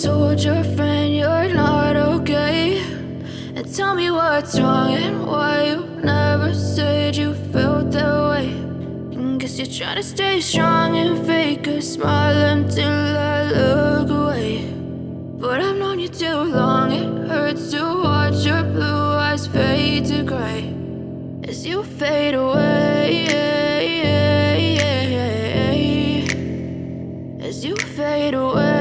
told your friend you're not okay, and tell me what's wrong and why you never said you felt that way. And guess you're trying to stay strong and fake a smile until I look away. But I've known you too long, it hurts to watch your blue eyes fade to gray as you fade away, as you fade away.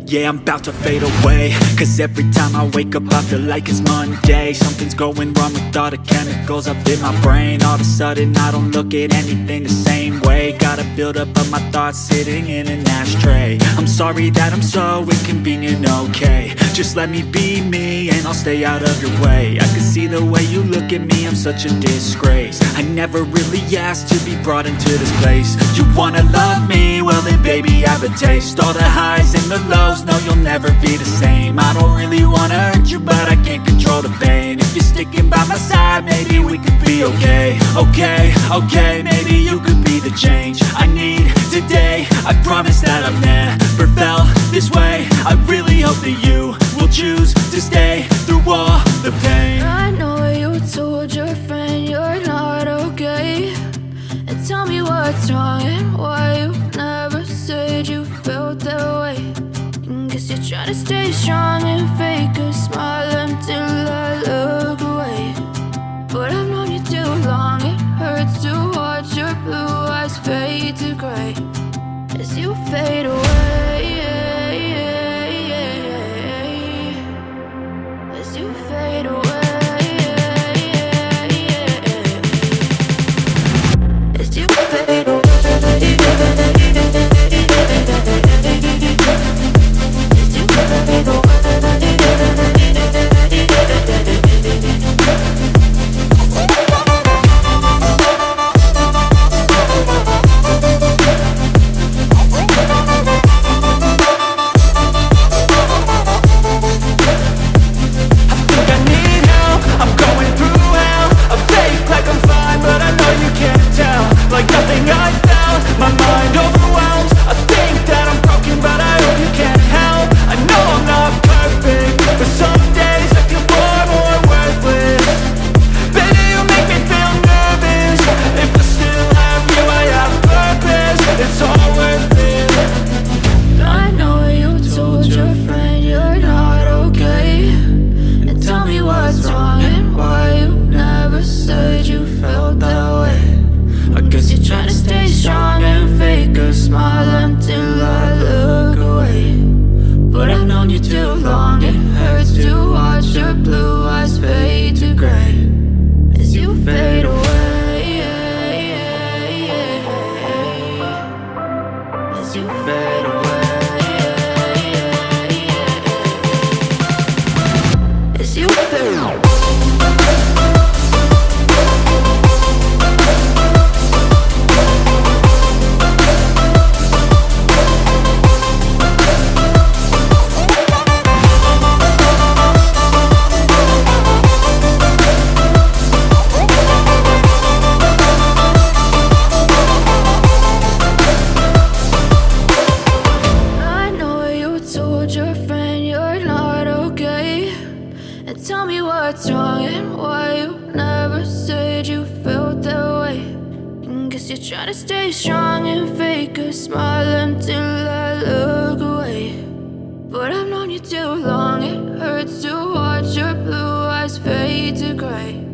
Yeah, I'm about to fade away, cause every time I wake up I feel like it's Monday. Something's going wrong with all the chemicals up in my brain. All of a sudden I don't look at anything the same way. Gotta build up of my thoughts sitting in an ashtray. I'm sorry that I'm so inconvenient, okay. Just let me be me and I'll stay out of your way. I can see the way you look at me, I'm such a disgrace. I never really asked to be brought into this place. You wanna love me? Well then baby I have a taste. All the highs and the lows, no you'll never be the same. I don't really wanna hurt you but I can't control the pain. If you're sticking by my side maybe we could be okay. Okay, maybe you could be the change I need today. I promise that I've never felt this way. I really hope that you will choose to stay through all the pain. I know you told your friend you're not okay, and tell me what's wrong and why you never said you felt that way. And guess you're trying to stay strong and fake a smile until I look away. But I've known you too long, it hurts to watch your blue eyes fade to gray as you fade away, as you fade away, as you fade away. Like nothing I felt, my mind overwhelmed. I think that I'm broken but I hope you can't help. I know I'm not perfect, but some days I feel far more worthless. Baby, you make me feel nervous. If I still have you, I have purpose. It's all worth it. I know you told your friend you're not okay, and tell me what's wrong and why you never said you felt that way. I guess you're trying to stay strong and fake a smile until I look away. But I've known you too long, it hurts to watch your blue eyes fade to gray as you fade away, as you fade away, as you fade away. Your friend you're not okay, and tell me what's wrong and why you never said you felt that way. And guess you're trying to stay strong and fake a smile until I look away. But I've known you too long, it hurts to watch your blue eyes fade to gray